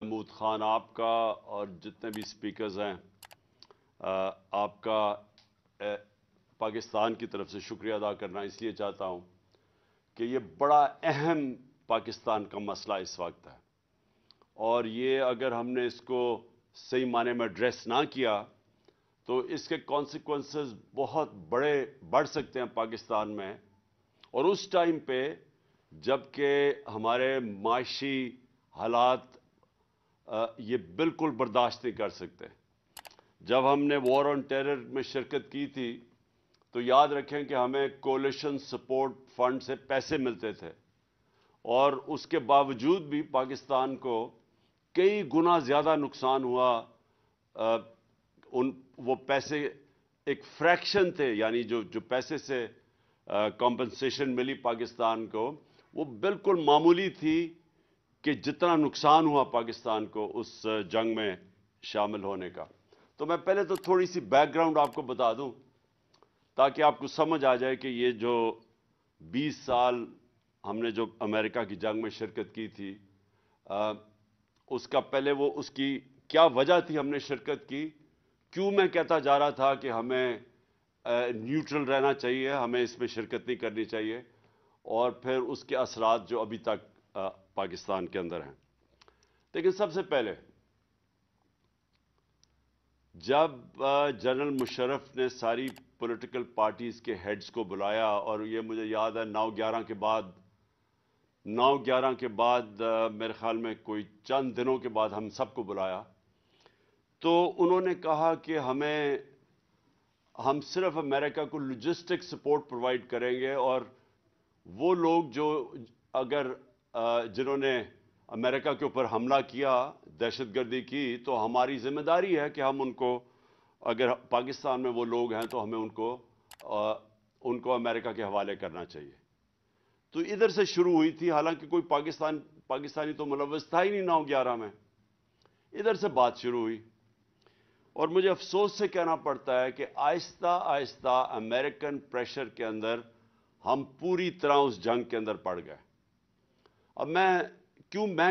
محمود خان آپ کا اور جتنے بھی سپیکرز ہیں آپ کا پاکستان کی طرف سے شکریہ ادا کرنا اس لیے چاہتا ہوں کہ یہ بڑا اہم پاکستان کا مسئلہ اس وقت ہے، اور یہ اگر ہم نے اس کو صحیح معنی میں ایڈریس نہ کیا تو اس کے کانسیکوینسز بہت بڑھ سکتے ہیں پاکستان میں، اور اس ٹائم پہ جب کہ ہمارے معاشی حالات یہ بالکل برداشت نہیں کر سکتے۔ جب ہم نے وار آن ٹیرر میں شرکت کی تھی تو یاد رکھیں کہ ہمیں کولیشن سپورٹ فنڈ سے پیسے ملتے تھے، اور اس کے باوجود بھی پاکستان کو کئی گنا زیادہ نقصان ہوا۔ وہ پیسے ایک فریکشن تھے، یعنی جو پیسے سے کمپنسیشن ملی پاکستان کو وہ بالکل معمولی تھی کہ جتنا نقصان ہوا پاکستان کو اس جنگ میں شامل ہونے کا۔ تو میں پہلے تو تھوڑی سی بیک گراؤنڈ آپ کو بتا دوں تاکہ آپ کو سمجھ آ جائے کہ یہ جو 20 سال ہم نے جو امریکہ کی جنگ میں شرکت کی تھی اس کا پہلے اس کی کیا وجہ تھی ہم نے شرکت کی، کیوں میں کہتا جا رہا تھا کہ ہمیں نیوٹرل رہنا چاہیے، ہمیں اس میں شرکت نہیں کرنی چاہیے، اور پھر اس کے اثرات جو ابھی تک پاکستان کے اندر ہیں۔ لیکن سب سے پہلے جب جنرل مشرف نے ساری پولیٹیکل پارٹیز کے ہیڈز کو بلایا، اور یہ مجھے یاد ہے 9/11 کے بعد میرے خیال میں کوئی چند دنوں کے بعد ہم سب کو بلایا، تو انہوں نے کہا کہ ہم صرف امریکہ کو لاجسٹک سپورٹ پرووائڈ کریں گے، اور وہ لوگ جنہوں نے امریکہ کے اوپر حملہ کیا، دہشت گردی کی، تو ہماری ذمہ داری ہے کہ ہم ان کو، اگر پاکستان میں وہ لوگ ہیں تو ہمیں ان کو امریکہ کے حوالے کرنا چاہیے۔ تو ادھر سے شروع ہوئی تھی، حالانکہ کوئی پاکستانی تو ملوث تھا ہی نہیں 9/11 میں، ادھر سے بات شروع ہوئی۔ اور مجھے افسوس سے کہنا پڑتا ہے کہ آہستہ آہستہ امریکن پریشر کے اندر ہم پوری طرح اس جنگ کے اندر پڑ گئے۔ اب میں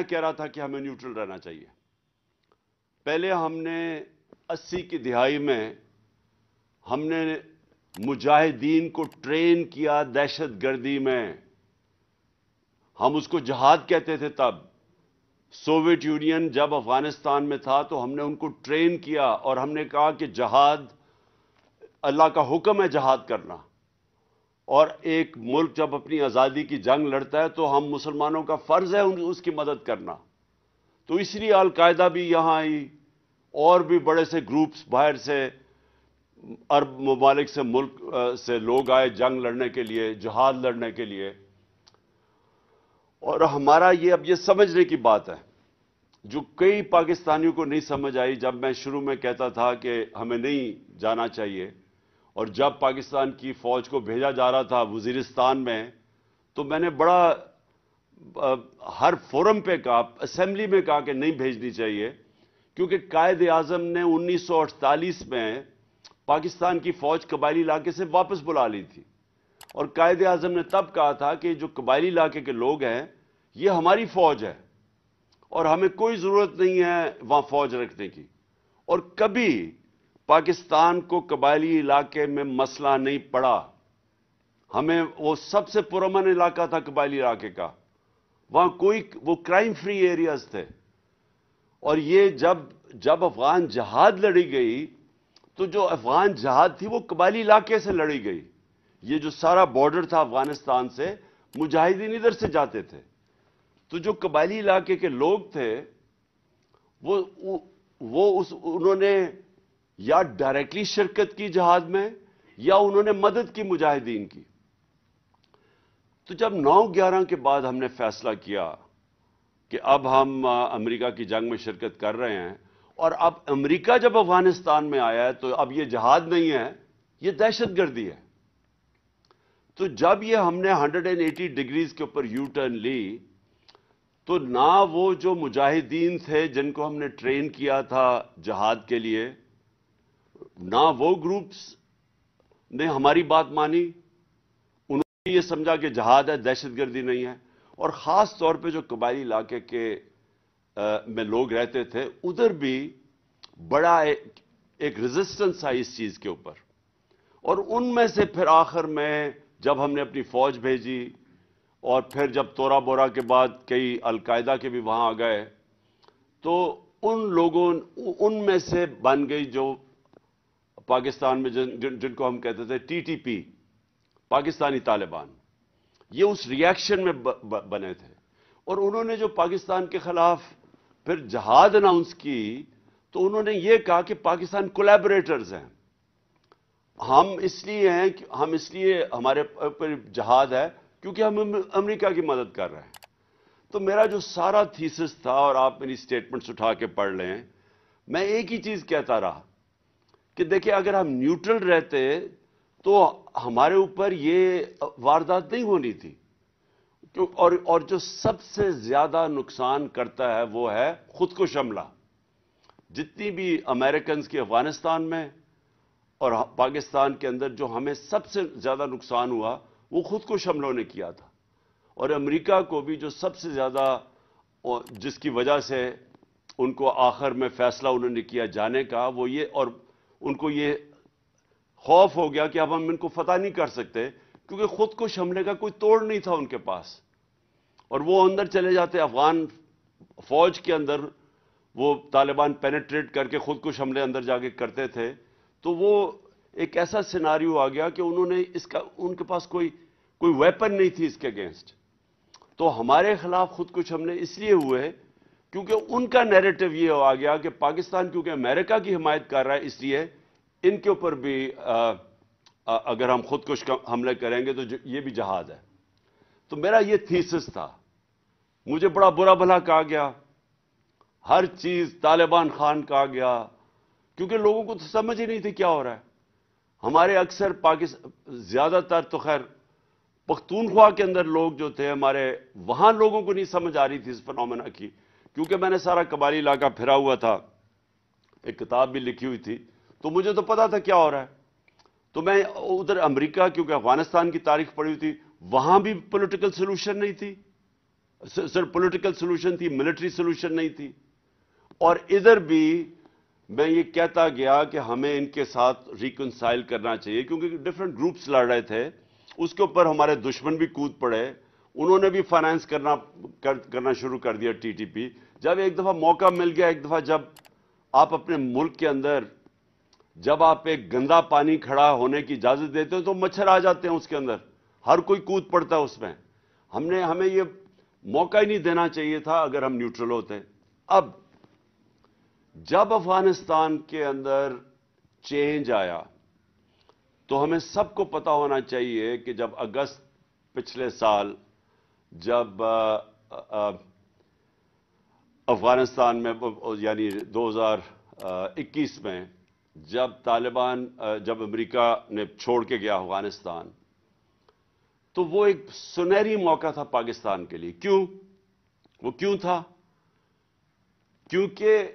کہہ رہا تھا کہ ہمیں نیوٹرل رہنا چاہیے۔ پہلے ہم نے 80 کی دہائی میں ہم نے مجاہدین کو ٹرین کیا دہشت گردی میں، ہم اس کو جہاد کہتے تھے تب۔ سوویت یونین جب افغانستان میں تھا تو ہم نے ان کو ٹرین کیا، اور ہم نے کہا کہ جہاد اللہ کا حکم ہے، جہاد کرنا، اور ایک ملک جب اپنی آزادی کی جنگ لڑتا ہے تو ہم مسلمانوں کا فرض ہے اس کی مدد کرنا۔ تو اس لیے القاعدہ بھی یہاں آئی، اور بھی بڑے سے گروپس باہر سے، عرب ممالک سے، ملک سے لوگ آئے جنگ لڑنے کے لیے، جہاد لڑنے کے لیے۔ اور ہمارا اب یہ سمجھنے کی بات ہے جو کئی پاکستانیوں کو نہیں سمجھ آئی، جب میں شروع میں کہتا تھا کہ ہمیں نہیں جانا چاہیے، اور جب پاکستان کی فوج کو بھیجا جا رہا تھا وزیرستان میں، تو میں نے ہر فورم پہ کہا، اسمبلی میں کہا کہ نہیں بھیجنی چاہیے، کیونکہ قائد اعظم نے 1948 میں پاکستان کی فوج قبائلی علاقے سے واپس بلا لی تھی، اور قائد اعظم نے تب کہا تھا کہ جو قبائلی علاقے کے لوگ ہیں یہ ہماری فوج ہے، اور ہمیں کوئی ضرورت نہیں ہے وہاں فوج رکھنے کی۔ اور کبھی پاکستان کو قبائلی علاقے میں مسئلہ نہیں پڑا، ہمیں وہ سب سے پرامن علاقہ تھا قبائلی علاقے کا، وہاں وہ کرائم فری ایریاز تھے۔ اور یہ جب افغان جہاد لڑی گئی تو جو افغان جہاد تھی وہ قبائلی علاقے سے لڑی گئی۔ یہ جو سارا بارڈر تھا افغانستان سے، مجاہدین ادھر سے جاتے تھے، تو جو قبائلی علاقے کے لوگ تھے انہوں نے یا ڈائریکٹلی شرکت کی جہاد میں، یا انہوں نے مدد کی مجاہدین کی۔ تو جب 9/11 کے بعد ہم نے فیصلہ کیا کہ اب ہم امریکہ کی جنگ میں شرکت کر رہے ہیں، اور اب امریکہ جب افغانستان میں آیا ہے تو اب یہ جہاد نہیں ہے، یہ دہشت گردی ہے۔ تو جب یہ ہم نے 180 ڈگریز کے اوپر یو ٹرن لی، تو نہ وہ جو مجاہدین تھے جن کو ہم نے ٹرین کیا تھا جہاد کے لیے، نہ وہ گروپس نے ہماری بات مانی، انہوں نے یہ سمجھا کہ جہاد ہے، دہشت گردی نہیں ہے۔ اور خاص طور پہ جو قبائلی علاقے کے میں لوگ رہتے تھے، ادھر بھی بڑا ایک ریزسٹنس آئی اس چیز کے اوپر، اور ان میں سے پھر آخر میں جب ہم نے اپنی فوج بھیجی، اور پھر جب تورا بورا کے بعد کئی القاعدہ کے بھی وہاں آ گئے، تو ان لوگوں ان میں سے بن گئی جو پاکستان میں جن کو ہم کہتے تھے T T P, Pakistani Taliban, یہ اس ریاکشن میں بنے تھے، اور انہوں نے جو پاکستان کے خلاف پھر جہاد اناؤنس کی، تو انہوں نے یہ کہا کہ پاکستان کولیبریٹرز ہیں، ہم اس لیے ہمارے پر جہاد ہے کیونکہ ہم امریکہ کی مدد کر رہے ہیں۔ تو میرا جو سارا تھیسس تھا، اور آپ میری سٹیٹمنٹس اٹھا کے پڑھ لیں، میں ایک ہی چیز کہتا رہا کہ دیکھیں اگر ہم نیوٹرل رہتے تو ہمارے اوپر یہ واردات نہیں ہونی تھی، اور جو سب سے زیادہ نقصان کرتا ہے وہ ہے خود کش حملہ۔ جتنی بھی امریکنز کی افغانستان میں اور پاکستان کے اندر جو ہمیں سب سے زیادہ نقصان ہوا وہ خود کش حملوں نے کیا تھا، اور امریکہ کو بھی جو سب سے زیادہ، جس کی وجہ سے ان کو آخر میں فیصلہ انہوں نے کیا جانے کا، وہ یہ، اور ان کو یہ خوف ہو گیا کہ اب ہم ان کو فتح نہیں کر سکتے، کیونکہ خود کش حملے کا کوئی توڑ نہیں تھا ان کے پاس، اور وہ اندر چلے جاتے افغان فوج کے اندر، وہ طالبان پینیٹریٹ کر کے خود کش حملے اندر جا کے کرتے تھے، تو وہ ایک ایسا سیناریو آ گیا کہ انہوں نے ان کے پاس کوئی ویپن نہیں تھی اس کے اگینسٹ۔ تو ہمارے خلاف خود کش حملے اس لیے ہوئے کیونکہ ان کا نیریٹو یہ آ گیا کہ پاکستان کیونکہ امریکہ کی حمایت کر رہا ہے، اس لیے ان کے اوپر بھی اگر ہم خود کش حملے کریں گے تو یہ بھی جہاد ہے۔ تو میرا یہ تھیسس تھا، مجھے بڑا برا بھلا کہا گیا، ہر چیز طالبان خان کہا گیا، کیونکہ لوگوں کو تو سمجھ ہی نہیں تھی کیا ہو رہا ہے۔ ہمارے اکثر زیادہ تر تو خیر پختونخوا کے اندر لوگ جو تھے ہمارے، وہاں لوگوں کو نہیں سمجھ آ رہی تھی اس فنومینا کی، کیونکہ میں نے سارا قبائلی علاقہ پھرا ہوا تھا، ایک کتاب بھی لکھی ہوئی تھی، تو مجھے تو پتا تھا کیا ہو رہا ہے۔ تو میں ادھر امریکہ، کیونکہ افغانستان کی تاریخ پڑھی ہوئی تھی، وہاں بھی پولیٹیکل سولوشن نہیں تھی، صرف پولیٹیکل سولوشن تھی، ملٹری سولوشن نہیں تھی، اور ادھر بھی میں یہ کہتا گیا کہ ہمیں ان کے ساتھ ریکنسائل کرنا چاہیے، کیونکہ ڈفرینٹ گروپس لڑ رہے تھے، اس کے اوپر ہمارے دشمن بھی کود پڑے، انہوں نے بھی فائنانس کرنا شروع کر دیا ٹی ٹی پی۔ جب ایک دفعہ موقع مل گیا، ایک دفعہ جب آپ اپنے ملک کے اندر، جب آپ ایک گندا پانی کھڑا ہونے کی اجازت دیتے ہو تو مچھر آ جاتے ہیں اس کے اندر، ہر کوئی کود پڑتا ہے اس میں۔ ہمیں یہ موقع ہی نہیں دینا چاہیے تھا اگر ہم نیوٹرل ہوتے۔ اب جب افغانستان کے اندر چینج آیا تو ہمیں سب کو پتا ہونا چاہیے کہ جب اگست پچھلے سال جب افغانستان میں، یعنی 2021 میں جب طالبان، جب امریکہ نے چھوڑ کے گیا افغانستان، تو وہ ایک سنہری موقع تھا پاکستان کے لیے۔ کیوں تھا؟ کیونکہ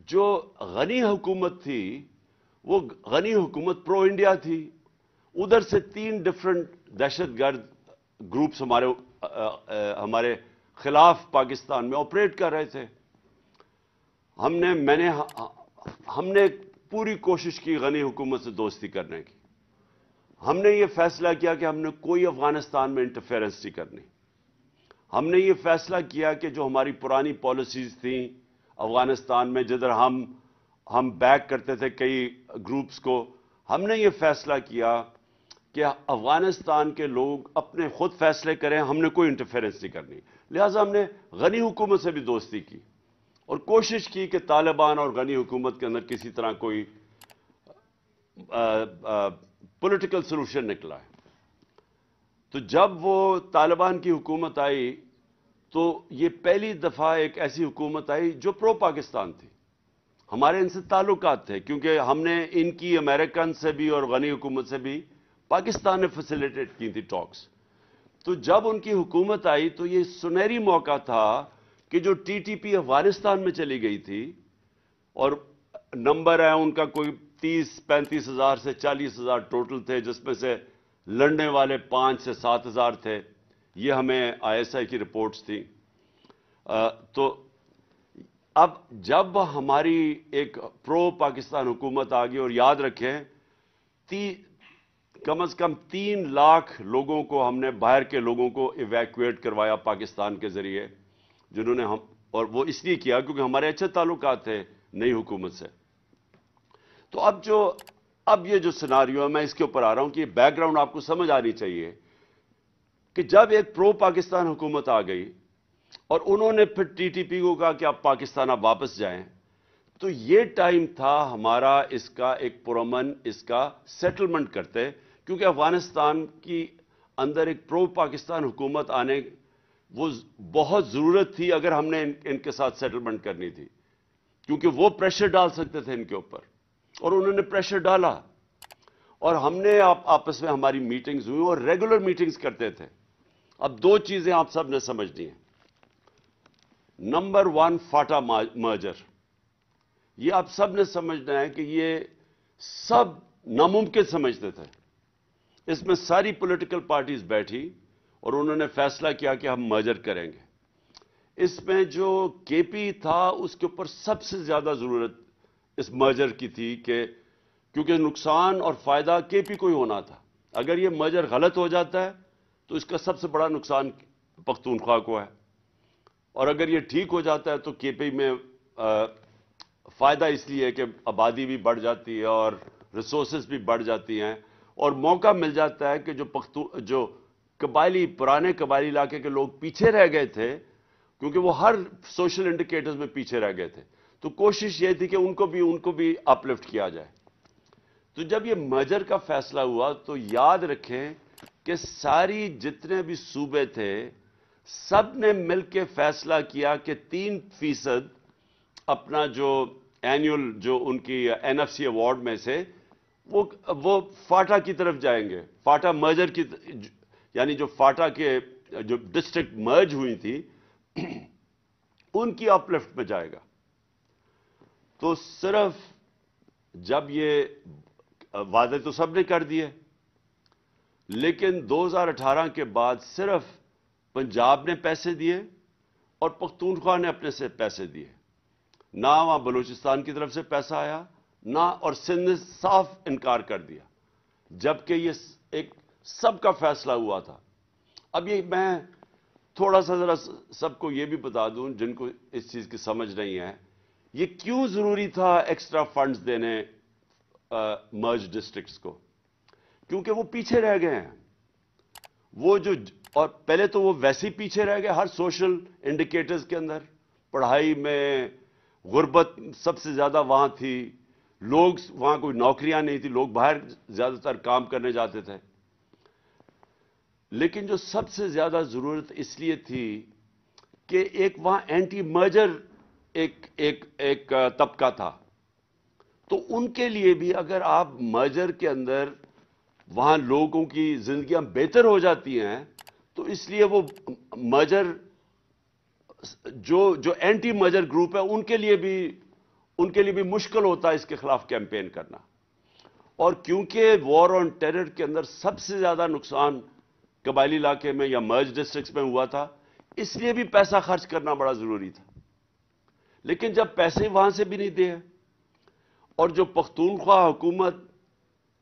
جو غنی حکومت تھی وہ غنی حکومت پرو انڈیا تھی، ادھر سے 3 ڈفرنٹ دہشت گرد گروپس ہمارے خلاف پاکستان میں آپریٹ کر رہے تھے۔ ہم نے پوری کوشش کی غنی حکومت سے دوستی کرنے کی، ہم نے یہ فیصلہ کیا کہ ہم نے کوئی افغانستان میں انٹرفیئرنس نہیں کرنی، ہم نے یہ فیصلہ کیا کہ جو ہماری پرانی پالیسیز تھیں افغانستان میں، جدھر ہم بیک کرتے تھے کئی گروپس کو، ہم نے یہ فیصلہ کیا کہ افغانستان کے لوگ اپنے خود فیصلے کریں، ہم نے کوئی انٹرفیئرنس نہیں کرنی۔ لہٰذا ہم نے غنی حکومت سے بھی دوستی کی اور کوشش کی کہ طالبان اور غنی حکومت کے اندر کسی طرح کوئی پولیٹیکل سولوشن نکلا ہے۔ تو جب وہ طالبان کی حکومت آئی تو یہ پہلی دفعہ ایک ایسی حکومت آئی جو پرو پاکستان تھی، ہمارے ان سے تعلقات تھے، کیونکہ ہم نے ان کی امریکن سے بھی اور غنی حکومت سے بھی پاکستان نے فیسیلیٹیٹ کی تھی ٹاکس۔ تو جب ان کی حکومت آئی تو یہ سنہری موقع تھا کہ جو ٹی ٹی پی افغانستان میں چلی گئی تھی، اور نمبر ہے ان کا کوئی 30-35 ہزار سے 40 ہزار ٹوٹل تھے، جس میں سے لڑنے والے 5 سے 7 ہزار تھے، یہ ہمیں ISI کی رپورٹس تھیں۔ تو اب جب ہماری ایک پرو پاکستان حکومت آ گئی، اور یاد رکھیں کم از کم 3 لاکھ لوگوں کو ہم نے، باہر کے لوگوں کو ایویکویٹ کروایا پاکستان کے ذریعے، جنہوں نے اور وہ اس لیے کیا کیونکہ ہمارے اچھے تعلقات تھے نئی حکومت سے. تو اب یہ جو سیناریو ہے، میں اس کے اوپر آ رہا ہوں کہ یہ بیک گراؤنڈ آپ کو سمجھ آنی چاہیے کہ جب ایک پرو پاکستان حکومت آ گئی اور انہوں نے پھر ٹی ٹی پی کو کہا کہ آپ پاکستان آپ واپس جائیں، تو یہ ٹائم تھا ہمارا اس کا ایک پرامن اس کا سیٹلمنٹ کرتے، کیونکہ افغانستان کی اندر ایک پرو پاکستان حکومت آنے وہ بہت ضرورت تھی اگر ہم نے ان کے ساتھ سیٹلمنٹ کرنی تھی، کیونکہ وہ پریشر ڈال سکتے تھے ان کے اوپر، اور انہوں نے پریشر ڈالا، اور ہم نے آپس میں ہماری میٹنگز ہوئی اور ریگولر میٹنگز کرتے تھے. اب 2 چیزیں آپ سب نے سمجھنی ہیں. Number 1، FATA merger. یہ آپ سب نے سمجھنا ہے کہ یہ سب ناممکن سمجھتے تھے. اس میں ساری پولیٹیکل پارٹیز بیٹھی اور انہوں نے فیصلہ کیا کہ ہم مرجر کریں گے. اس میں جو کے پی تھا اس کے اوپر سب سے زیادہ ضرورت اس مرجر کی تھی، کیونکہ نقصان اور فائدہ کے پی کو ہی ہونا تھا. اگر یہ مرجر غلط ہو جاتا ہے تو اس کا سب سے بڑا نقصان پختونخوا کو ہے، اور اگر یہ ٹھیک ہو جاتا ہے تو کے پی میں فائدہ اس لیے ہے کہ آبادی بھی بڑھ جاتی ہے اور ریسورسز بھی بڑھ جاتی ہیں، اور موقع مل جاتا ہے کہ جو پرانے قبائلی علاقے کے لوگ پیچھے رہ گئے تھے، کیونکہ وہ ہر سوشل انڈیکیٹرز میں پیچھے رہ گئے تھے، تو کوشش یہ تھی کہ ان کو بھی اپ لفٹ کیا جائے. تو جب یہ مرجر کا فیصلہ ہوا تو یاد رکھیں کہ ساری جتنے بھی صوبے تھے سب نے مل کے فیصلہ کیا کہ 3% اپنا جو اینیول جو ان کی این ایف سی ایوارڈ میں سے وہ فاٹا کی طرف جائیں گے. فاٹا مرجر کی، یعنی جو فاٹا کے جو ڈسٹرکٹ مرج ہوئی تھی ان کی اپ لفٹ میں جائے گا. تو صرف جب یہ وعدے تو سب نے کر دیے، لیکن 2018 کے بعد صرف پنجاب نے پیسے دیے اور پختونخوا نے اپنے سے پیسے دیے. نہ وہاں بلوچستان کی طرف سے پیسہ آیا، نہ، اور سندھ نے صاف انکار کر دیا، جبکہ یہ ایک سب کا فیصلہ ہوا تھا. اب یہ میں تھوڑا سا ذرا سب کو یہ بھی بتا دوں جن کو اس چیز کی سمجھ نہیں ہے، یہ کیوں ضروری تھا ایکسٹرا فنڈز دینے مرج ڈسٹرکٹس کو. کیونکہ وہ پیچھے رہ گئے ہیں، اور پہلے تو وہ ویسے ہی پیچھے رہ گئے ہر سوشل انڈیکیٹرز کے اندر. پڑھائی میں غربت سب سے زیادہ وہاں تھی، وہاں کوئی نوکریاں نہیں تھی، لوگ باہر زیادہ تر کام کرنے جاتے تھے. لیکن جو سب سے زیادہ ضرورت اس لیے تھی کہ ایک وہاں اینٹی مرجر ایک طبقہ تھا، تو ان کے لیے بھی اگر آپ مرجر کے اندر وہاں لوگوں کی زندگیاں بہتر ہو جاتی ہیں، تو اس لیے وہ مرجر جو اینٹی مرجر گروپ ہے ان کے لیے بھی مشکل ہوتا ہے اس کے خلاف کیمپین کرنا. اور کیونکہ وار آن ٹیرر کے اندر سب سے زیادہ نقصان قبائلی علاقے میں یا مرج ڈسٹرکٹس میں ہوا تھا، اس لیے بھی پیسہ خرچ کرنا بڑا ضروری تھا. لیکن جب پیسے وہاں سے بھی نہیں دے، اور جو پختونخوا حکومت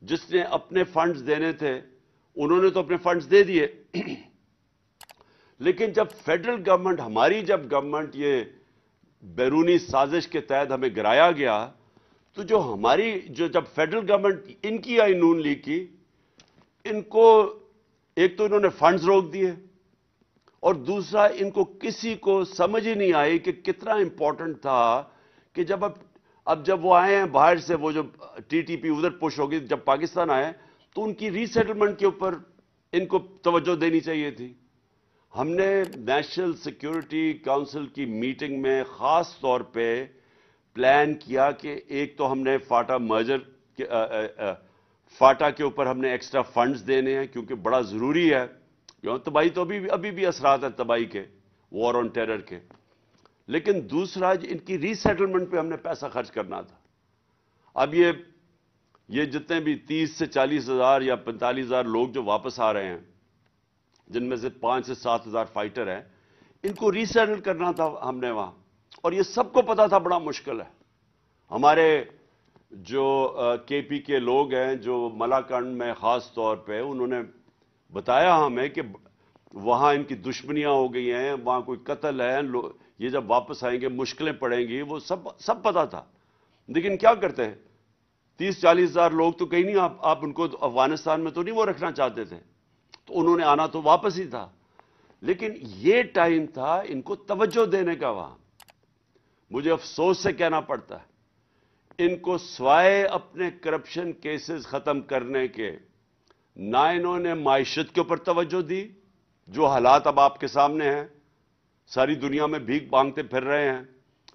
جس نے اپنے فنڈز دینے تھے انہوں نے تو اپنے فنڈز دے دیے، لیکن جب فیڈرل گورنمنٹ، ہماری جب گورنمنٹ یہ بیرونی سازش کے تحت ہمیں گرایا گیا، تو جب فیڈرل گورنمنٹ ان کی آئی نون لیگ کی، ان کو ایک تو انہوں نے فنڈز روک دیے، اور دوسرا ان کو کسی کو سمجھ ہی نہیں آئی کہ کتنا امپورٹنٹ تھا کہ جب وہ آئے ہیں باہر سے، وہ جو ٹی ٹی پی ادھر پش ہوگی، جب پاکستان آئے تو ان کی ری سیٹلمنٹ کے اوپر ان کو توجہ دینی چاہیے تھی. ہم نے نیشنل سیکیورٹی کونسل کی میٹنگ میں خاص طور پہ پلان کیا کہ ایک تو ہم نے فاٹا کے اوپر ہم نے ایکسٹرا فنڈز دینے ہیں، کیونکہ بڑا ضروری ہے. تباہی تو ابھی بھی اثرات ہیں تباہی کے، وار آن ٹیرر کے. لیکن دوسرا ان کی ری سیٹلمنٹ پہ ہم نے پیسہ خرچ کرنا تھا. اب یہ جتنے بھی 30 سے 40 ہزار یا 45 ہزار لوگ جو واپس آ رہے ہیں، جن میں سے 5 سے 7 ہزار فائٹر ہیں، ان کو ری سیٹل کرنا تھا ہم نے وہاں. اور یہ سب کو پتا تھا بڑا مشکل ہے. ہمارے جو کے پی کے لوگ ہیں جو ملاکنڈ میں خاص طور پہ انہوں نے بتایا ہمیں کہ وہاں ان کی دشمنیاں ہو گئی ہیں, وہاں کوئی قتل ہے, یہ جب واپس آئیں گے مشکلیں پڑیں گی, وہ سب پتا تھا. لیکن کیا کرتے ہیں, 30-40 ہزار لوگ تو کہیں نہیں, آپ ان کو افغانستان میں تو نہیں وہ رکھنا چاہتے تھے, تو انہوں نے آنا تو واپس ہی تھا. لیکن یہ ٹائم تھا ان کو توجہ دینے کا. وہاں مجھے افسوس سے کہنا پڑتا ہے, ان کو سوائے اپنے کرپشن کیسز ختم کرنے کے نہ انہوں نے معیشت کے اوپر توجہ دی. جو حالات اب آپ کے سامنے ہیں, ساری دنیا میں بھیک مانگتے پھر رہے ہیں,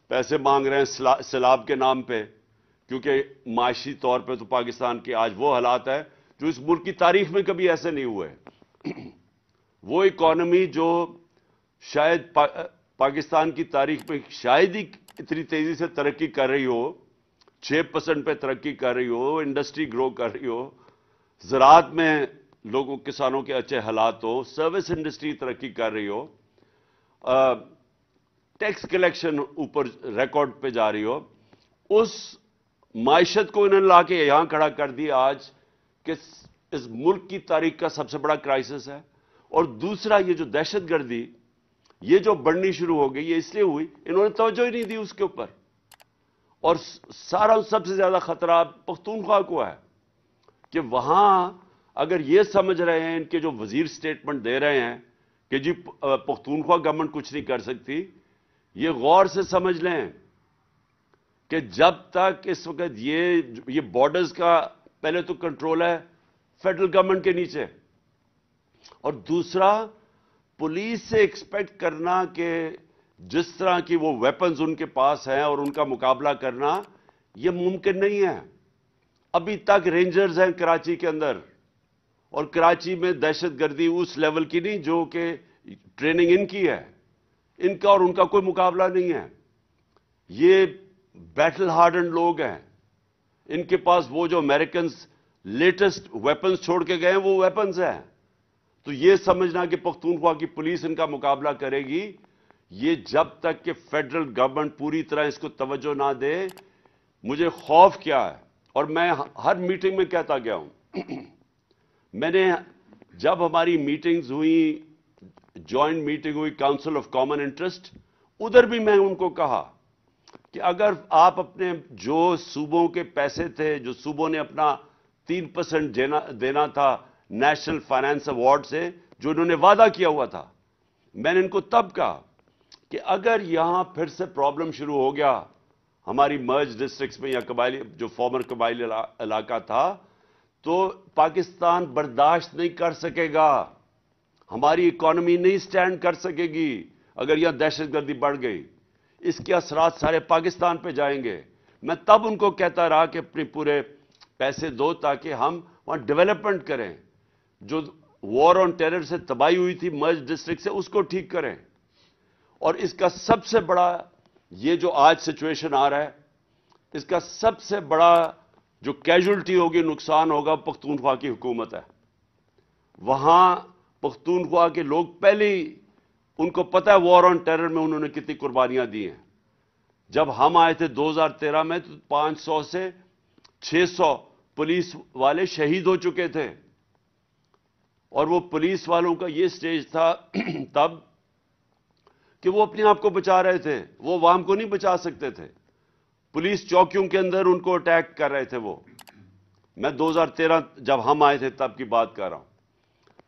پیسے مانگ رہے ہیں سیلاب کے نام پہ, کیونکہ معاشی طور پہ تو پاکستان کے آج وہ حالات ہیں جو اس ملک کی تاریخ میں کبھی ایسے نہیں ہوئے. وہ اکانومی جو شاید پاکستان کی تاریخ میں شاید ہی اتنی تیزی سے ترقی کر رہی ہو, 6% پہ ترقی کر رہی ہو, انڈسٹری گرو کر رہی ہو, زراعت میں لوگوں کسانوں کے اچھے حالات ہو, سروس انڈسٹری ترقی کر رہی ہو, ٹیکس کلیکشن اوپر ریکارڈ پہ جا رہی ہو, اس معیشت کو انہوں نے لا کے یہاں کھڑا کر دیا آج کہ اس ملک کی تاریخ کا سب سے بڑا کرائسس ہے. اور دوسرا یہ جو دہشت گردی یہ جو بڑھنی شروع ہو گئی, یہ اس لیے ہوئی انہوں نے توجہ ہی نہیں دی اس کے اوپر. اور سب سے زیادہ خطرہ پختونخوا کو ہے کہ وہاں اگر یہ سمجھ رہے ہیں ان کے جو وزیر سٹیٹمنٹ دے رہے ہیں کہ جی پختونخوا گورنمنٹ کچھ نہیں کر سکتی, یہ غور سے سمجھ لیں کہ جب تک اس وقت یہ بارڈرز کا پہلے تو کنٹرول ہے فیڈرل گورنمنٹ کے نیچے, اور دوسرا پولیس سے ایکسپیکٹ کرنا کہ جس طرح کی وہ ویپنز ان کے پاس ہیں اور ان کا مقابلہ کرنا یہ ممکن نہیں ہے. ابھی تک رینجرز ہیں کراچی کے اندر, اور کراچی میں دہشت گردی اس لیول کی نہیں جو کہ ٹریننگ ان کی ہے, ان کا اور ان کا کوئی مقابلہ نہیں ہے. یہ بیٹل ہارڈنڈ لوگ ہیں, ان کے پاس وہ جو امریکنز لیٹسٹ ویپنز چھوڑ کے گئے ہیں وہ ویپنز ہیں. تو یہ سمجھنا کہ پختونخوا کی پولیس ان کا مقابلہ کرے گی, یہ جب تک کہ فیڈرل گورنمنٹ پوری طرح اس کو توجہ نہ دے, مجھے خوف کیا ہے. اور میں ہر میٹنگ میں کہتا گیا ہوں, میں نے جب ہماری میٹنگز ہوئی, جوائنٹ میٹنگ ہوئی کاؤنسل آف کامن انٹرسٹ, ادھر بھی میں ان کو کہا کہ اگر آپ اپنے جو صوبوں کے پیسے تھے, جو صوبوں نے اپنا 3% دینا تھا نیشنل فائنانس ایوارڈ سے, جو انہوں نے وعدہ کیا ہوا تھا, میں نے ان کو تب کہا کہ اگر یہاں پھر سے پرابلم شروع ہو گیا ہماری مرج ڈسٹرکٹس میں یا قبائلی جو فارمر قبائلی علاقہ تھا, تو پاکستان برداشت نہیں کر سکے گا, ہماری اکانومی نہیں سٹینڈ کر سکے گی اگر یہاں دہشت گردی بڑھ گئی. اس کے اثرات سارے پاکستان پہ جائیں گے. میں تب ان کو کہتا رہا کہ اپنے پورے پیسے دو تاکہ ہم وہاں ڈیولپمنٹ کریں, جو وار آن ٹیرر سے تباہی ہوئی تھی مرج ڈسٹرکٹ سے اس کو ٹھیک کریں. اور اس کا سب سے بڑا یہ جو آج سچویشن آ رہا ہے, اس کا سب سے بڑا جو کیجولٹی ہوگی, نقصان ہوگا, پختونخوا کی حکومت ہے. وہاں پختونخوا کے لوگ پہلے ہی ان کو پتہ ہے وار آن ٹیرر میں انہوں نے کتنی قربانیاں دی ہیں. جب ہم آئے تھے 2013 میں تو 500 سے 600 پولیس والے شہید ہو چکے تھے, اور وہ پولیس والوں کا یہ سٹیج تھا تب کہ وہ اپنے آپ کو بچا رہے تھے, وہ عوام کو نہیں بچا سکتے تھے. پولیس چوکیوں کے اندر ان کو اٹیک کر رہے تھے. وہ میں 2013 جب ہم آئے تھے تب کی بات کر رہا ہوں.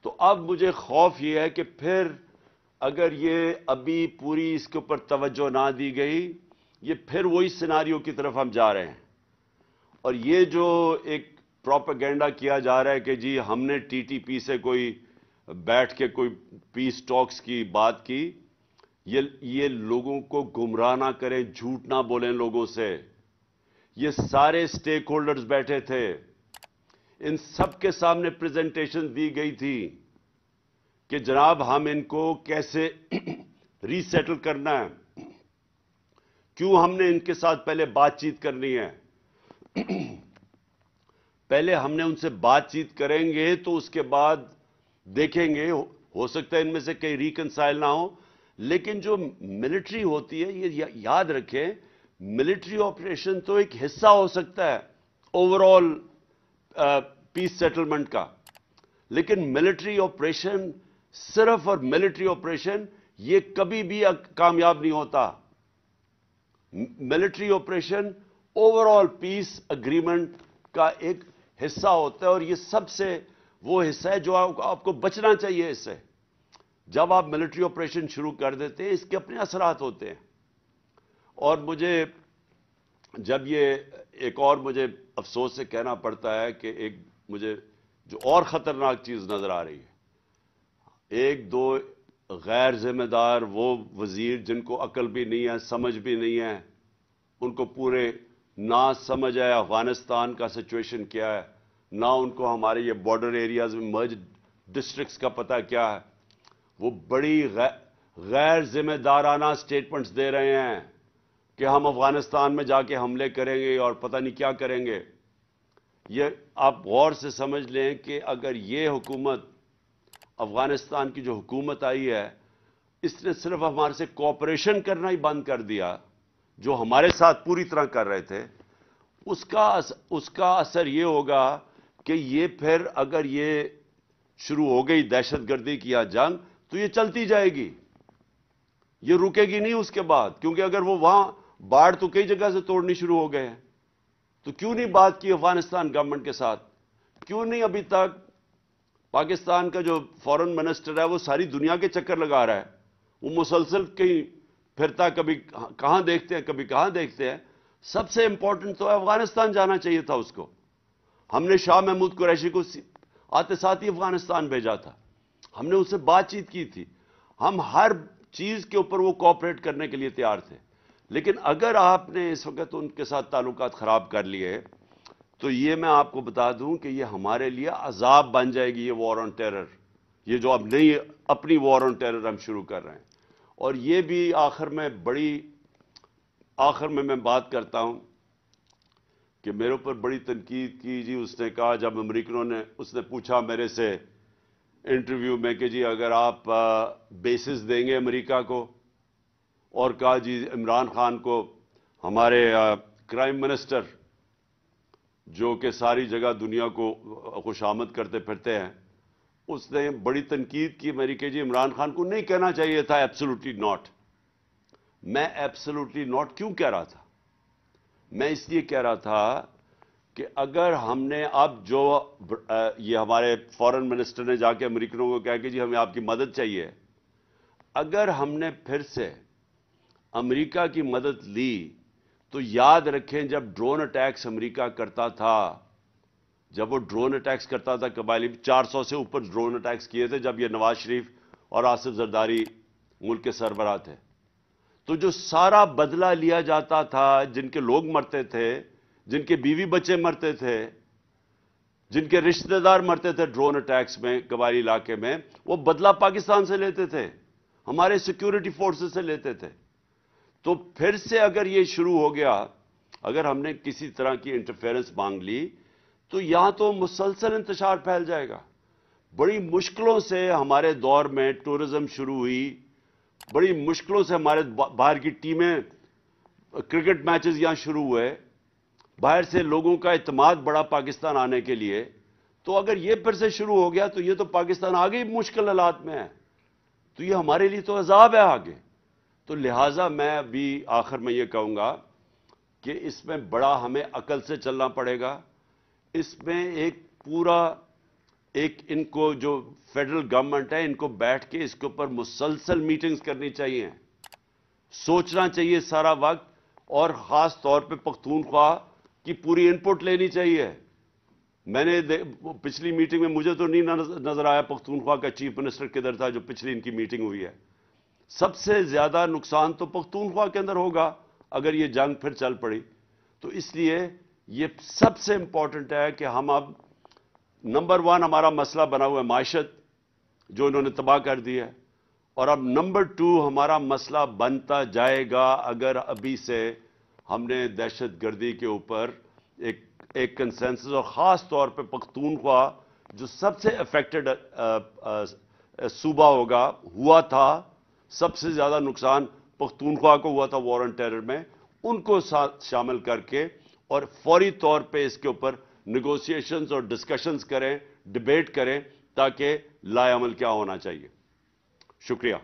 تو اب مجھے خوف یہ ہے کہ پھر اگر یہ ابھی پوری اس کے اوپر توجہ نہ دی گئی, یہ پھر وہی سیناریو کی طرف ہم جا رہے ہیں. اور یہ جو ایک پروپیگنڈا کیا جا رہا ہے کہ جی ہم نے ٹی ٹی پی سے کوئی بیٹھ کے کوئی پیس ٹاکس کی بات کی, یہ لوگوں کو گمراہ نہ کریں, جھوٹ نہ بولیں لوگوں سے. یہ سارے سٹیک ہولڈرز بیٹھے تھے, ان سب کے سامنے پریزنٹیشن دی گئی تھی کہ جناب ہم ان کو کیسے ری سیٹل کرنا ہے, کیوں ہم نے ان کے ساتھ پہلے بات چیت کرنی ہے. پہلے ہم نے ان سے بات چیت کریں گے تو اس کے بعد دیکھیں گے, ہو سکتا ہے ان میں سے کئی ریکنسائل نہ ہو, لیکن جو ملٹری ہوتی ہے، یہ یاد رکھیں، ملٹری آپریشن تو ایک حصہ ہو سکتا ہے اوور آل پیس سیٹلمنٹ کا، لیکن ملٹری آپریشن صرف اور ملٹری آپریشن یہ کبھی بھی کامیاب نہیں ہوتا. ملٹری آپریشن اوور آل پیس اگریمنٹ کا ایک حصہ ہوتا ہے، اور یہ سب سے وہ حصہ ہے جو آپ کو بچنا چاہیے اس سے. جب آپ ملٹری آپریشن شروع کر دیتے ہیں، اس کے اپنے اثرات ہوتے ہیں. اور مجھے جب یہ ایک اور مجھے افسوس سے کہنا پڑتا ہے کہ ایک مجھے جو اور خطرناک چیز نظر آ رہی ہے، ایک دو غیر ذمہ دار وہ وزیر جن کو عقل بھی نہیں ہے، سمجھ بھی نہیں ہے، ان کو پورے نہ سمجھ ہے افغانستان کا سچویشن کیا ہے، نہ ان کو ہمارے یہ بارڈر ایریاز میں مرج ڈسٹرکٹس کا پتہ کیا ہے. وہ بڑی غیر ذمہ دارانہ سٹیٹمنٹس دے رہے ہیں کہ ہم افغانستان میں جا کے حملے کریں گے اور پتہ نہیں کیا کریں گے. یہ آپ غور سے سمجھ لیں کہ اگر یہ حکومت، افغانستان کی جو حکومت آئی ہے، اس نے صرف ہمارے سے کوآپریشن کرنا ہی بند کر دیا، جو ہمارے ساتھ پوری طرح کر رہے تھے، اس کا اثر یہ ہوگا کہ یہ پھر اگر یہ شروع ہو گئی دہشت گردی کی یا جنگ، تو یہ چلتی جائے گی، یہ رکے گی نہیں اس کے بعد. کیونکہ اگر وہ وہاں باڑ تو کئی جگہ سے توڑنی شروع ہو گئے ہیں، تو کیوں نہیں بات کی افغانستان گورنمنٹ کے ساتھ؟ کیوں نہیں ابھی تک پاکستان کا جو فورن منسٹر ہے وہ ساری دنیا کے چکر لگا رہا ہے، وہ مسلسل کہیں پھرتا، کبھی کہاں دیکھتے ہیں کبھی کہاں دیکھتے ہیں. سب سے امپورٹنٹ تو افغانستان جانا چاہیے تھا اس کو. ہم نے شاہ محمود قریشی کو آتے ساتھ ہی افغانستان بھیجا تھا، ہم نے اس سے بات چیت کی تھی، ہم ہر چیز کے اوپر وہ کوآپریٹ کرنے کے لیے تیار تھے. لیکن اگر آپ نے اس وقت ان کے ساتھ تعلقات خراب کر لیے، تو یہ میں آپ کو بتا دوں کہ یہ ہمارے لیے عذاب بن جائے گی، یہ وار آن ٹیرر، یہ جو اب نئی اپنی وار آن ٹیرر ہم شروع کر رہے ہیں. اور یہ بھی آخر میں بات کرتا ہوں کہ میرے اوپر بڑی تنقید کی جی. اس نے کہا، جب امریکنوں نے، اس نے پوچھا میرے سے انٹرویو میں کہ جی اگر آپ بیسز دیں گے امریکہ کو، اور کہا جی عمران خان کو، ہمارے کرائم منسٹر جو کہ ساری جگہ دنیا کو خوشامد کرتے پھرتے ہیں، اس نے بڑی تنقید کی میری کہ جی عمران خان کو نہیں کہنا چاہیے تھا ایبسولوٹلی ناٹ. میں ایبسولوٹلی ناٹ کیوں کہہ رہا تھا؟ میں اس لیے کہہ رہا تھا کہ اگر ہم نے اب جو یہ ہمارے فورن منسٹر نے جا کے امریکنوں کو کہا کہ جی ہمیں آپ کی مدد چاہیے، اگر ہم نے پھر سے امریکہ کی مدد لی، تو یاد رکھیں جب ڈرون اٹیکس امریکہ کرتا تھا، جب وہ ڈرون اٹیکس کرتا تھا، قبائلی 400 سے اوپر ڈرون اٹیکس کیے تھے جب یہ نواز شریف اور آصف زرداری ملک کے سربراہ تھے، تو جو سارا بدلہ لیا جاتا تھا، جن کے لوگ مرتے تھے، جن کے بیوی بچے مرتے تھے، جن کے رشتہ دار مرتے تھے ڈرون اٹیکس میں قبائلی علاقے میں، وہ بدلہ پاکستان سے لیتے تھے، ہمارے سیکیورٹی فورسز سے لیتے تھے. تو پھر سے اگر یہ شروع ہو گیا، اگر ہم نے کسی طرح کی انٹرفیرنس مانگ لی، تو یہاں تو مسلسل انتشار پھیل جائے گا. بڑی مشکلوں سے ہمارے دور میں ٹورزم شروع ہوئی، بڑی مشکلوں سے ہمارے باہر کی ٹیمیں، کرکٹ میچز یہاں شروع ہوئے، باہر سے لوگوں کا اعتماد بڑا پاکستان آنے کے لیے. تو اگر یہ پھر سے شروع ہو گیا تو یہ تو پاکستان آگے ہی مشکل حالات میں ہے، تو یہ ہمارے لیے تو عذاب ہے آگے. تو لہٰذا میں ابھی آخر میں یہ کہوں گا کہ اس میں بڑا ہمیں عقل سے چلنا پڑے گا. اس میں ان کو جو فیڈرل گورنمنٹ ہے، ان کو بیٹھ کے اس کے اوپر مسلسل میٹنگز کرنی چاہیے، سوچنا چاہیے سارا وقت، اور خاص طور پہ پختونخوا کی پوری ان پٹ لینی چاہیے. میں نے پچھلی میٹنگ میں مجھے تو نہیں نظر آیا پختونخوا کا چیف منسٹر کدھر تھا جو پچھلی ان کی میٹنگ ہوئی ہے. سب سے زیادہ نقصان تو پختونخوا کے اندر ہوگا اگر یہ جنگ پھر چل پڑی. تو اس لیے یہ سب سے امپورٹنٹ ہے کہ ہم اب نمبر 1 ہمارا مسئلہ بنا ہوا ہے معیشت جو انہوں نے تباہ کر دی ہے، اور اب نمبر 2 ہمارا مسئلہ بنتا جائے گا اگر ابھی سے ہم نے دہشت گردی کے اوپر ایک کنسنسس، اور خاص طور پہ پختونخوا جو سب سے افیکٹڈ صوبہ ہوا تھا سب سے زیادہ نقصان پختونخوا کو ہوا تھا وار آن ٹیرر میں، ان کو ساتھ شامل کر کے اور فوری طور پہ اس کے اوپر نیگوسیشنز اور ڈسکشنز کریں، ڈیبیٹ کریں، تاکہ لائے عمل کیا ہونا چاہیے۔ شکریہ۔